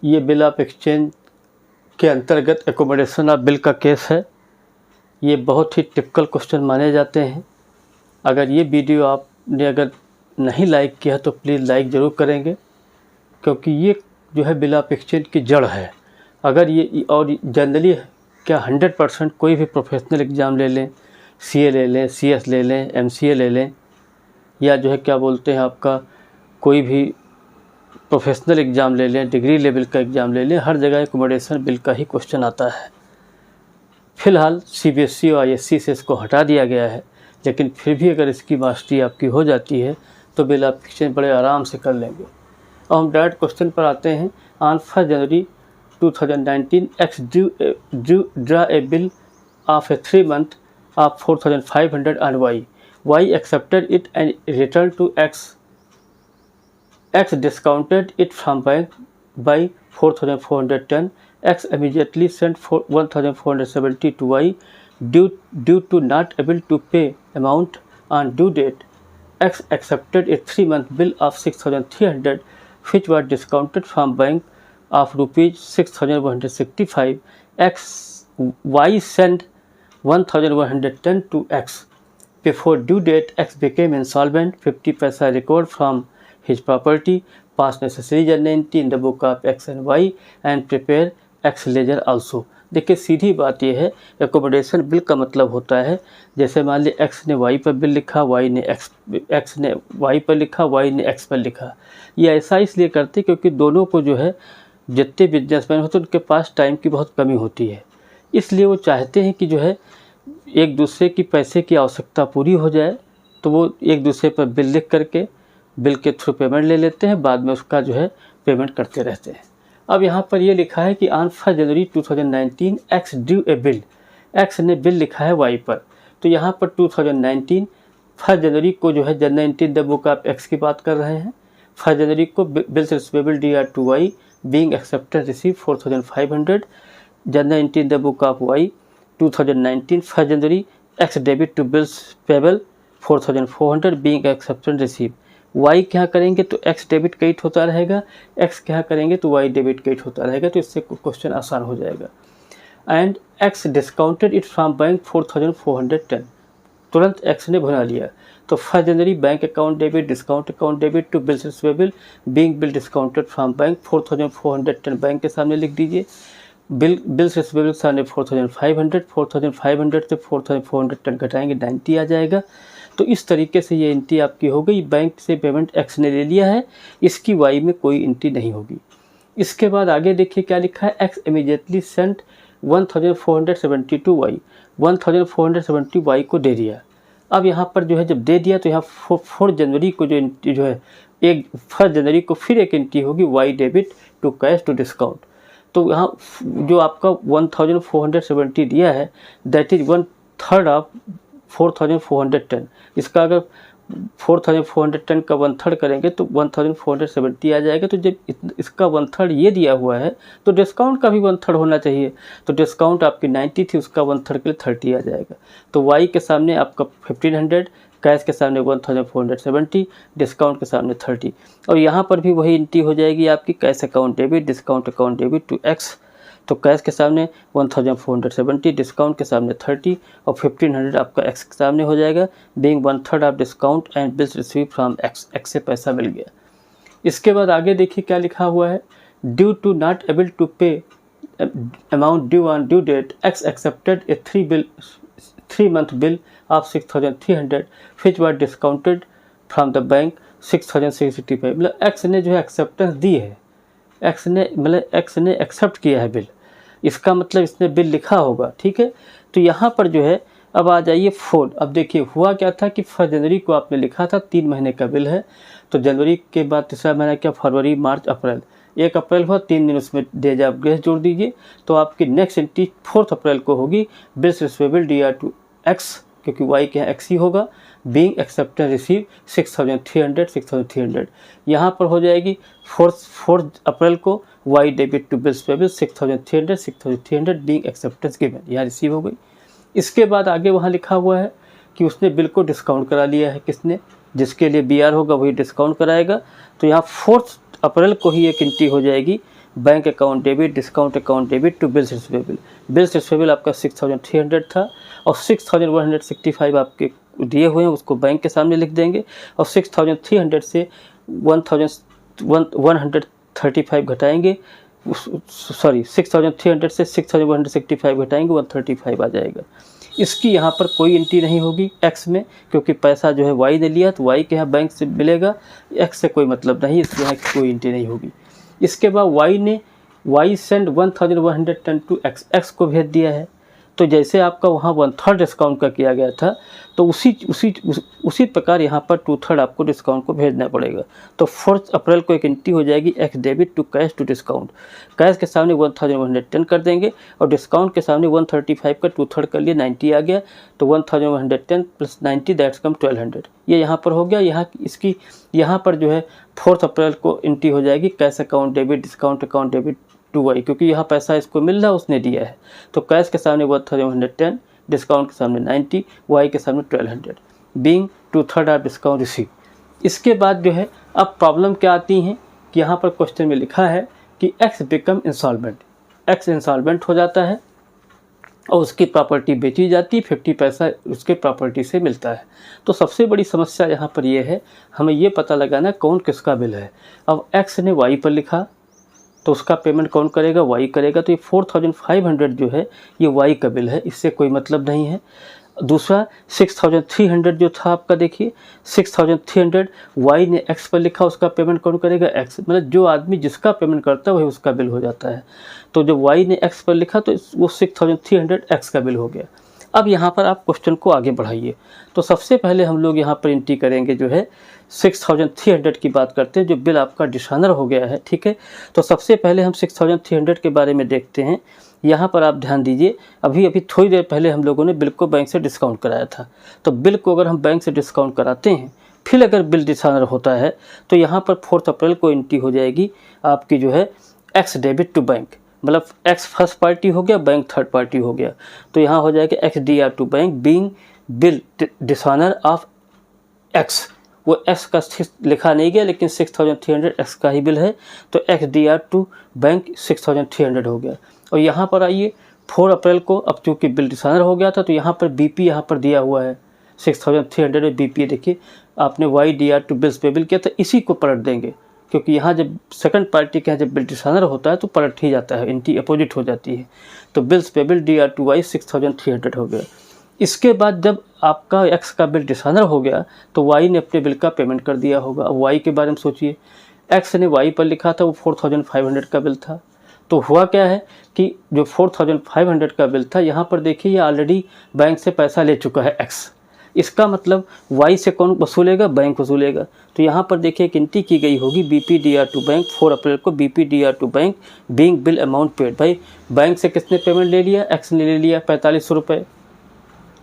ये bill of exchange के अंतर्गत एकोमोडेशन ऑफ बिल का केस है। ये बहुत ही टिपिकल क्वेश्चन माने जाते हैं। अगर ये वीडियो आपने अगर नहीं लाइक किया तो प्लीज़ लाइक ज़रूर करेंगे, क्योंकि ये जो है बिल ऑफ एक्सचेंज की जड़ है। अगर ये और जनरली क्या 100% कोई भी प्रोफेशनल एग्ज़ाम ले लें, CA ले लें, CS ले लें, MCA ले लें, या जो है क्या बोलते हैं आपका कोई भी प्रोफेशनल एग्ज़ाम ले लें, डिग्री लेवल का एग्ज़ाम ले लें, हर जगह एकोमोडेशन बिल का ही क्वेश्चन आता है। फ़िलहाल CBSE और ISC से इसको हटा दिया गया है, लेकिन फिर भी अगर इसकी मास्टरी आपकी हो जाती है तो बिल ऑफ एक्सचेंज बड़े आराम से कर लेंगे। अब हम डायरेक्ट क्वेश्चन पर आते हैं। On 1 January 2019 X draw a bill of a 3 month of 4,500 and Y accepted it and returned to X. X discounted it from bank by 4,410. X immediately sent 1,470 to Y due to not able to pay amount on due date. X accepted a 3-month bill of 6,300 which was discounted from bank of rupees 6,165. Y sent 1,110 to X. Before due date, X became insolvent. 50 paisa recovered from his property. Pass necessary journal entry in the book of X and Y and prepare X ledger also. देखिए सीधी बात यह है, accommodation bill का मतलब होता है जैसे मान ली X ने Y पर बिल लिखा, Y ने X ने Y पर लिखा, Y ने X पर लिखा। ये ऐसा इसलिए करते क्योंकि दोनों को जो है जितने बिजनेसमैन होते हैं उनके पास टाइम की बहुत कमी होती है, इसलिए वो चाहते हैं कि जो है एक दूसरे की पैसे की आवश्यकता पूरी हो जाए, तो वो एक दूसरे पर बिल लिख करके बिल के थ्रू पेमेंट ले लेते हैं, बाद में उसका जो है पेमेंट करते रहते हैं। अब यहाँ पर ये लिखा है कि on 1 January 2019 X due A bill. X ने बिल लिखा है Y पर, तो यहाँ पर 2019 1 जनवरी को जो है general entry in the book of X की बात कर रहे हैं। 1 जनवरी को bills receivable DR to Y being accepted receive 4,500। General entry in the book of Y 2019 1 जनवरी X debit to bills payable 4,400 being accepted receive. Y क्या करेंगे तो X डेबिट क्रेडिट होता रहेगा, X क्या करेंगे तो Y डेबिट क्रेडिट होता रहेगा, तो इससे क्वेश्चन आसान हो जाएगा। And X discounted it from bank 4,410। तुरंत X ने भुना लिया, तो 1 January bank account debit discount account debit to bills receivable being bill discounted from bank 4,410 bank के सामने लिख दीजिए। बिल्स रिसीवेबल के सामने 4,500 से 4,410 घटाएंगे 90 आ जाएगा। तो इस तरीके से ये एंट्री आपकी हो गई। बैंक से पेमेंट X ने ले लिया है, इसकी Y में कोई एंट्री नहीं होगी। इसके बाद आगे देखिए क्या लिखा है, X immediately sent 1,470 to Y। 1,470 Y को दे दिया। अब यहाँ पर जो है जब दे दिया तो यहाँ 4 जनवरी को जो एंट्री जो है 1 जनवरी को फिर एक एंट्री होगी Y debit to cash to discount. तो यहाँ जो आपका 1,470 दिया है दैट इज 1/3 ऑफ 4,410। इसका अगर 4,410 का 1/3 करेंगे तो 1,470 आ जाएगा। तो जब इसका 1/3 ये दिया हुआ है तो डिस्काउंट का भी 1/3 होना चाहिए, तो डिस्काउंट आपकी 90 थी, उसका 1/3 के लिए 30 आ जाएगा। तो Y के सामने आपका 1,500, कैश के सामने 1,470, डिस्काउंट के सामने 30। और यहाँ पर भी वही एंट्री हो जाएगी आपकी, cash account debit discount account debit to X। तो कैश के सामने 1,470, डिस्काउंट के सामने 30 और 1,500 आपका X के सामने हो जाएगा। Being 1/3 of discount and bills receive from X से पैसा मिल गया। इसके बाद आगे देखिए क्या लिखा हुआ है, due to not able to pay amount due on due date X accepted a 3-month bill of 6,300 which was discounted from the bank 6,665। मतलब X ने जो है एक्सेप्टेंस दी है, X ने एक्सेप्ट किया है बिल, इसका मतलब इसने बिल लिखा होगा, ठीक है। तो यहाँ पर जो है अब आ जाइए 4। अब देखिए हुआ क्या था कि 1 जनवरी को आपने लिखा था 3 महीने का बिल है, तो जनवरी के बाद तीसरा महीना क्या, फरवरी मार्च अप्रैल, 1 अप्रैल हुआ, 3 दिन उसमें डेज ऑफ ग्रेस जोड़ दीजिए। तो आपकी नेक्स्ट एंट्री 4 अप्रैल को होगी, bills receivable DR to X, क्योंकि Y के यहाँ X ही होगा, बीइंग एक्सेप्टेड रिसीव 6,300। यहाँ पर हो जाएगी 4 अप्रैल को Y debit to bills payable 6,300 being acceptance given, यहाँ रिसीव हो गई। इसके बाद आगे वहाँ लिखा हुआ है कि उसने बिल को डिस्काउंट करा लिया है, किसने, जिसके लिए BR होगा वही डिस्काउंट कराएगा। तो यहाँ 4 अप्रैल को ही एक एंट्री हो जाएगी, bank account debit, discount account debit to bills receivable. Bills receivable आपका 6300 था और 6165 आपके दिए हुए हैं, उसको बैंक के सामने लिख देंगे और 6300 से 135 घटाएंगे, सॉरी 6300 से 6165 घटाएंगे, 135 आ जाएगा। इसकी यहाँ पर कोई एंट्री नहीं होगी एक्स में, क्योंकि पैसा जो है वाई ने लिया तो वाई के यहाँ बैंक से मिलेगा, एक्स से कोई मतलब नहीं, इसके यहाँ कोई एंट्री नहीं होगी। इसके बाद Y send 1110 to X, X को भेज दिया है, तो जैसे आपका वहाँ 1/3 डिस्काउंट का किया गया था तो उसी प्रकार यहाँ पर 2/3 आपको डिस्काउंट को भेजना पड़ेगा। तो 4 अप्रैल को एक एंट्री हो जाएगी X debit to cash to discount. Cash के सामने 1110 कर देंगे और डिस्काउंट के सामने 135 का 2/3 कर लिए 90 आ गया, तो 1110 प्लस 90 दैट्स कम 1200। ये यहाँ पर हो गया। यहाँ पर जो है 4 अप्रैल को एंट्री हो जाएगी cash account debit, discount account debit to Y, क्योंकि यहाँ पैसा इसको मिल रहा है, उसने दिया है। तो कैश के सामने 1110, डिस्काउंट के सामने 90, वाई के सामने 1200, बीइंग 2/3 आर डिस्काउंट रिसीव। इसके बाद जो है अब प्रॉब्लम क्या आती है कि यहाँ पर क्वेश्चन में लिखा है कि x become insolvent, x insolvent हो जाता है और उसकी प्रॉपर्टी बेची जाती है, 50 पैसा उसके प्रॉपर्टी से मिलता है। तो सबसे बड़ी समस्या यहाँ पर यह है, हमें ये पता लगाना कौन किसका बिल है। अब एक्स ने वाई पर लिखा तो उसका पेमेंट कौन करेगा, वाई करेगा, तो ये 4500 जो है ये वाई का बिल है, इससे कोई मतलब नहीं है। दूसरा 6300 जो था आपका, देखिए 6300 वाई ने एक्स पर लिखा, उसका पेमेंट कौन करेगा, एक्स, मतलब जो आदमी जिसका पेमेंट करता है वही उसका बिल हो जाता है। तो जब वाई ने एक्स पर लिखा तो वो 6300 एक्स का बिल हो गया। अब यहाँ पर आप क्वेश्चन को आगे बढ़ाइए, तो सबसे पहले हम लोग यहाँ पर एंट्री करेंगे जो है 6300 की बात करते हैं, जो बिल आपका डिसऑनर हो गया है, ठीक है। तो सबसे पहले हम 6300 के बारे में देखते हैं। यहाँ पर आप ध्यान दीजिए, अभी थोड़ी देर पहले हम लोगों ने बिल को बैंक से डिस्काउंट कराया था। तो बिल को अगर हम बैंक से डिस्काउंट कराते हैं, फिर अगर बिल डिसऑनर होता है तो यहाँ पर 4 अप्रैल को एंट्री हो जाएगी आपकी जो है एक्स डेबिट टू बैंक, मतलब एक्स फर्स्ट पार्टी हो गया, बैंक थर्ड पार्टी हो गया। तो यहाँ हो जाएगा X D R to bank being bill dishonour of X. वो एक्स का लिखा नहीं गया, लेकिन 6300 एक्स का ही बिल है, तो X D R to bank 6300 हो गया। और यहाँ पर आइए 4 अप्रैल को, अब चूँकि बिल डिसऑनर हो गया था तो यहाँ पर बीपी यहाँ पर दिया हुआ है 6300 में बीपी, देखिए आपने Y D R to bills payable किया था, इसी को पलट देंगे, क्योंकि यहाँ जब सेकंड पार्टी के यहाँ जब बिल डिसऑनर होता है तो पलट ही जाता है, एंट्री अपोजिट हो जाती है। तो bills payable D R to Y 6300 हो गया। इसके बाद जब आपका एक्स का बिल डिसऑनर हो गया तो वाई ने अपने बिल का पेमेंट कर दिया होगा। अब वाई के बारे में सोचिए, एक्स ने वाई पर लिखा था, वो 4500 का बिल था। तो हुआ क्या है कि जो 4500 का बिल था, यहाँ पर देखिए ये ऑलरेडी बैंक से पैसा ले चुका है एक्स। इसका मतलब वाई से कौन वसूलेगा, बैंक वसूलेगा। तो यहाँ पर देखिए एक एंट्री की गई होगी BP D R to bank 4 अप्रैल को, BP D R to bank being bill amount paid. भाई बैंक से किसने पेमेंट ले लिया, एक्स ने ले लिया 4500 रुपये,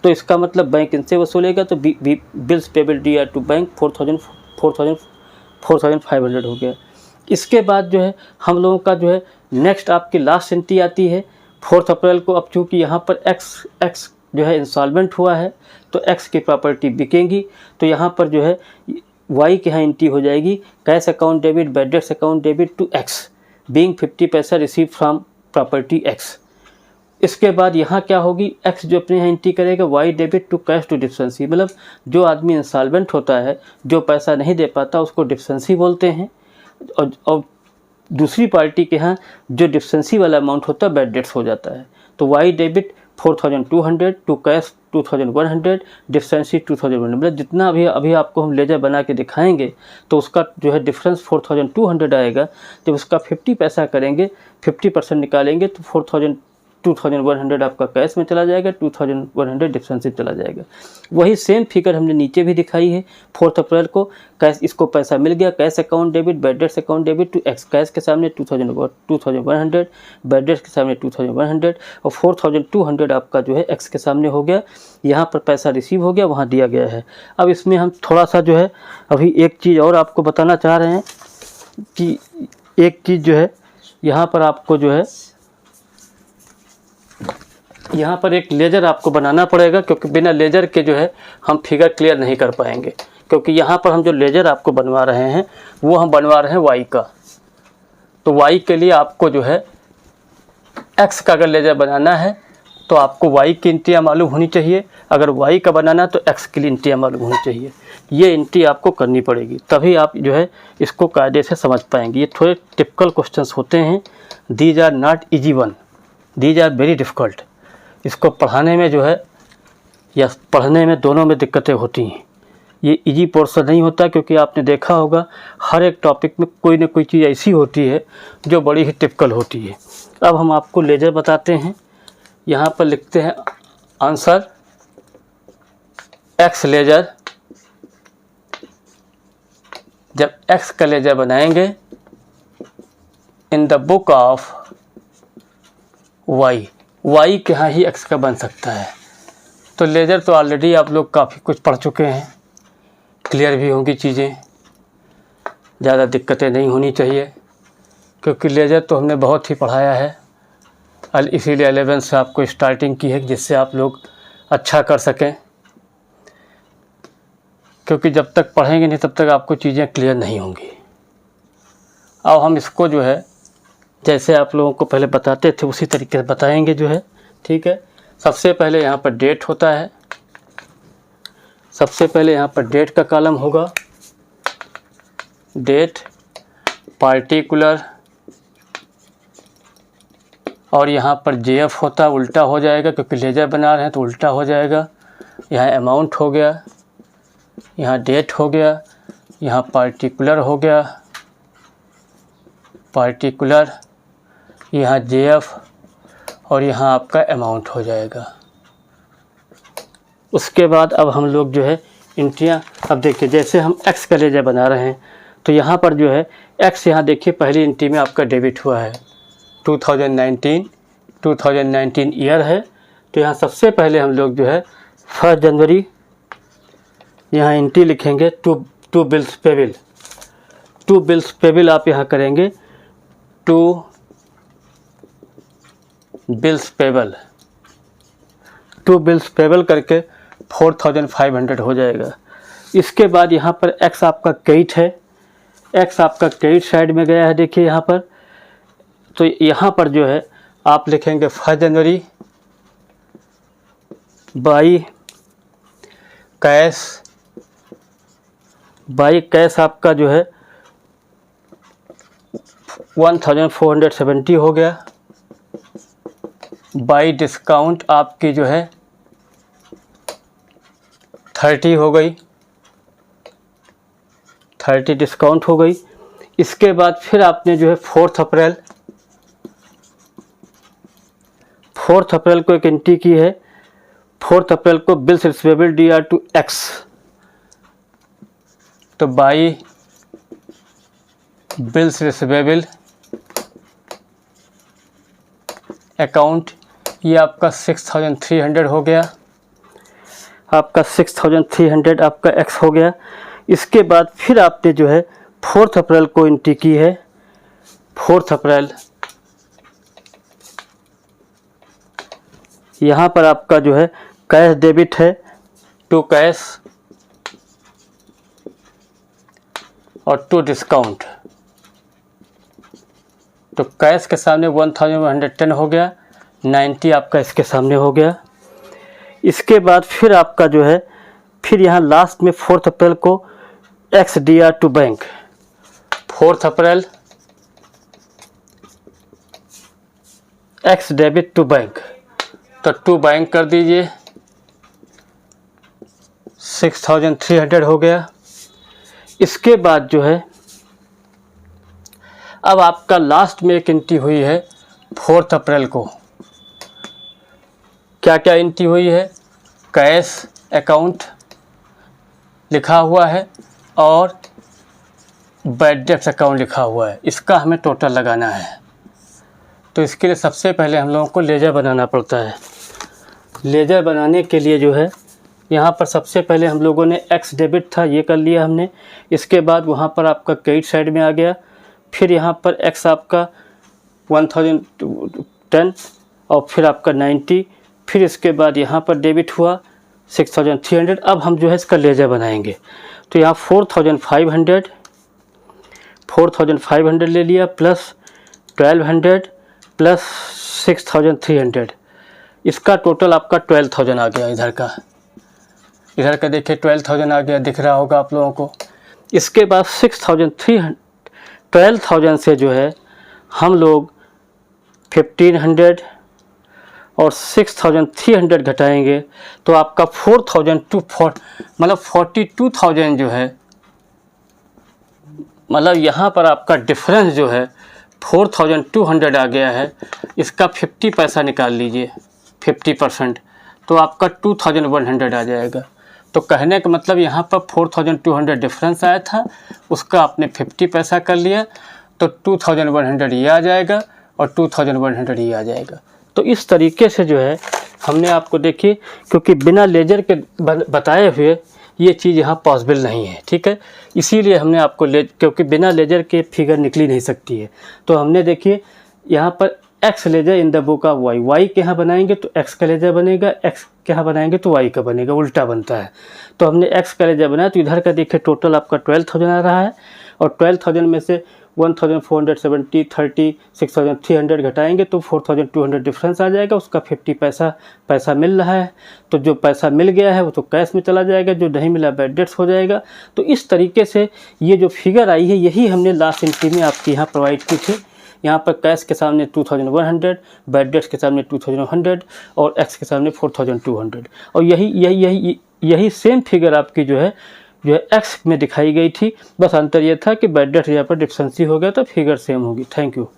तो इसका मतलब बैंक इनसे वसूलेगा, तो bills payable D R to bank 4500 हो गया। इसके बाद जो है हम लोगों का जो है नेक्स्ट आपकी लास्ट एंट्री आती है 4 अप्रैल को। अब चूँकि यहाँ पर एक्स जो है इंसॉल्वेंट हुआ है तो एक्स की प्रॉपर्टी बिकेंगी, तो यहाँ पर जो है वाई के यहाँ एंट्री हो जाएगी cash account debit bad debts account debit to X being 50 पैसा रिसीव फ्रॉम प्रॉपर्टी एक्स। इसके बाद यहाँ क्या होगी, एक्स जो अपने यहाँ एंट्री करेगा Y debit to cash to difference, मतलब जो आदमी इंसॉल्वेंट होता है, जो पैसा नहीं दे पाता, उसको डिफरेंसी बोलते हैं। और दूसरी पार्टी के यहाँ जो डिफरेंसी वाला अमाउंट होता है बैड डेट्स हो जाता है। तो वाई डेबिट 4200 टू कैश 2100 डिफरेंसी 2100, मतलब जितना अभी आपको हम लेजर बना के दिखाएंगे तो उसका जो है डिफरेंस 4200 आएगा। जब उसका 50 पैसा करेंगे, 50% निकालेंगे तो 2100 आपका कैश में चला जाएगा, 2100 डिफरेंस चला जाएगा। वही सेम फिगर हमने नीचे भी दिखाई है 4 अप्रैल को, कैश इसको पैसा मिल गया, cash account debit bad debts account debit to X, cash के सामने 2100 बैड डेट्स के सामने 2100 और 4200 आपका जो है एक्स के सामने हो गया। यहाँ पर पैसा रिसीव हो गया, वहाँ दिया गया है। अब इसमें हम थोड़ा सा जो है अभी एक चीज़ और आपको बताना चाह रहे हैं कि एक चीज़ जो है यहाँ पर आपको जो है यहाँ पर एक लेजर आपको बनाना पड़ेगा, क्योंकि बिना लेजर के जो है हम फिगर क्लियर नहीं कर पाएंगे। क्योंकि यहाँ पर हम जो लेजर आपको बनवा रहे हैं वो हम बनवा रहे हैं वाई का। तो y के लिए आपको जो है x का अगर लेज़र बनाना है तो आपको y की इंटियाँ मालूम होनी चाहिए, अगर y का बनाना तो x के लिए इंटियाँ मालूम होनी चाहिए। ये इंटी आपको करनी पड़ेगी, तभी आप जो है इसको कायदे से समझ पाएंगे। ये थोड़े टिपिकल क्वेश्चंस होते हैं। These are not easy one, these are very difficult. इसको पढ़ाने में जो है या पढ़ने में दोनों में दिक्कतें होती हैं। ये इजी पोर्शन नहीं होता, क्योंकि आपने देखा होगा हर एक टॉपिक में कोई ना कोई चीज़ ऐसी होती है जो बड़ी ही टिपिकल होती है। अब हम आपको लेज़र बताते हैं। यहाँ पर लिखते हैं आंसर एक्स लेज़र। जब एक्स का लेज़र बनाएंगे in the book of Y, Y के यहाँ ही एक्स का बन सकता है। तो लेज़र तो ऑलरेडी आप लोग काफ़ी कुछ पढ़ चुके हैं, क्लियर भी होंगी चीज़ें, ज़्यादा दिक्कतें नहीं होनी चाहिए, क्योंकि लेज़र तो हमने बहुत ही पढ़ाया है। इसीलिए 11 से आपको स्टार्टिंग की है, जिससे आप लोग अच्छा कर सकें, क्योंकि जब तक पढ़ेंगे नहीं तब तक आपको चीज़ें क्लियर नहीं होंगी। अब हम इसको जो है जैसे आप लोगों को पहले बताते थे उसी तरीके से बताएंगे जो है, ठीक है। सबसे पहले यहाँ पर डेट होता है, सबसे पहले यहाँ पर डेट का कॉलम होगा, डेट पार्टिकुलर, और यहाँ पर जेएफ होता है, उल्टा हो जाएगा क्योंकि लेज़र बना रहे हैं तो उल्टा हो जाएगा। यहाँ अमाउंट हो गया, यहाँ डेट हो गया, यहाँ पार्टिकुलर हो गया, पार्टिकुलर, यहाँ जेएफ, और यहाँ आपका अमाउंट हो जाएगा। उसके बाद अब हम लोग जो है इंटियाँ, अब देखिए जैसे हम एक्स का लेज़र बना रहे हैं तो यहाँ पर जो है एक्स, यहाँ देखिए पहली इंटी में आपका डेबिट हुआ है 2019 ईयर है। तो यहाँ सबसे पहले हम लोग जो है 1 जनवरी, यहाँ इंटी लिखेंगे to bills payable, to bills payable आप यहाँ करेंगे, to bills payable, to bills payable करके 4500 हो जाएगा। इसके बाद यहाँ पर एक्स आपका क्रेडिट है, एक्स आपका क्रेडिट साइड में गया है, देखिए यहाँ पर। तो यहाँ पर जो है आप लिखेंगे 1 जनवरी बाई कैश, बाई कैश आपका जो है 1470 हो गया, बाई डिस्काउंट आपकी जो है 30 हो गई, 30 डिस्काउंट हो गई। इसके बाद फिर आपने जो है 4 अप्रैल को एक एंट्री की है, 4 अप्रैल को bills receivable DR to X, तो बाई बिल्स रिसीवेबल अकाउंट, ये आपका 6300 हो गया, आपका 6300 आपका एक्स हो गया। इसके बाद फिर आपने जो है 4 अप्रैल को एंट्री की है, 4 अप्रैल, यहाँ पर आपका जो है कैश डेबिट है टू कैश और टू डिस्काउंट, तो कैश के सामने 1110 हो गया, 90 आपका इसके सामने हो गया। इसके बाद फिर आपका जो है फिर यहाँ लास्ट में 4 अप्रैल को एक्स DR टू बैंक, 4 अप्रैल एक्स डेबिट टू बैंक, तो टू बैंक कर दीजिए, 6300 हो गया। इसके बाद जो है अब आपका लास्ट में एक एंट्री हुई है 4 अप्रैल को, क्या क्या एंट्री हुई है, कैश अकाउंट लिखा हुआ है और बैड डेब्ट्स अकाउंट लिखा हुआ है, इसका हमें टोटल लगाना है। तो इसके लिए सबसे पहले हम लोगों को लेज़र बनाना पड़ता है। लेज़र बनाने के लिए जो है यहाँ पर सबसे पहले हम लोगों ने एक्स डेबिट था ये कर लिया हमने, इसके बाद वहाँ पर आपका क्रेडिट साइड में आ गया, फिर यहाँ पर एक्स आपका 1010 और फिर आपका 90, फिर इसके बाद यहाँ पर डेबिट हुआ 6300। अब हम जो है इसका लेज़र बनाएंगे, तो यहाँ 4500 ले लिया प्लस 1200 प्लस 6300, इसका टोटल आपका 12,000 आ गया। इधर का देखिए 12,000 आ गया, दिख रहा होगा आप लोगों को। इसके बाद 12,000 से जो है हम लोग 1500 और 6,300 घटाएंगे तो आपका 42,000 जो है, मतलब यहाँ पर आपका डिफरेंस जो है 4,200 आ गया है। इसका 50 पैसा निकाल लीजिए, 50%, तो आपका 2,100 आ जाएगा। तो कहने का मतलब यहाँ पर 4,200 डिफरेंस आया था, उसका आपने 50 पैसा कर लिया तो 2,100 ये आ जाएगा और 2,100 ये आ जाएगा। तो इस तरीके से जो है हमने आपको देखिए, क्योंकि बिना लेजर के बताए हुए ये चीज़ यहाँ पॉसिबल नहीं है, ठीक है। इसीलिए हमने आपको क्योंकि बिना लेजर के फिगर निकली नहीं सकती है, तो हमने देखिए यहाँ पर X ledger in the book of Y, Y के यहाँ बनाएंगे तो एक्स का लेजर बनेगा, एक्स के यहाँ बनाएंगे तो वाई का बनेगा, उल्टा बनता है। तो हमने एक्स का लेजर बनाया, तो इधर का देखिए टोटल आपका 12,000 आ रहा है और 12,000 में से 1,470, 30, 6,300 घटाएंगे तो 4,200 डिफरेंस आ जाएगा। उसका 50 पैसा मिल रहा है, तो जो पैसा मिल गया है वो तो कैश में चला जाएगा, जो नहीं मिला बैड डेट्स हो जाएगा। तो इस तरीके से ये जो फिगर आई है यही हमने लास्ट एंट्री में आपके यहाँ प्रोवाइड की थी। यहाँ पर कैश के सामने 2,100, बैड डेट्स के सामने 2,100 और एक्स के सामने 4,200, और यही सेम फिगर आपकी जो है एक्स में दिखाई गई थी। बस अंतर यह था कि बैड डेट्स यहाँ पर डिफरेंसी हो गया तो फिगर सेम होगी। Thank you.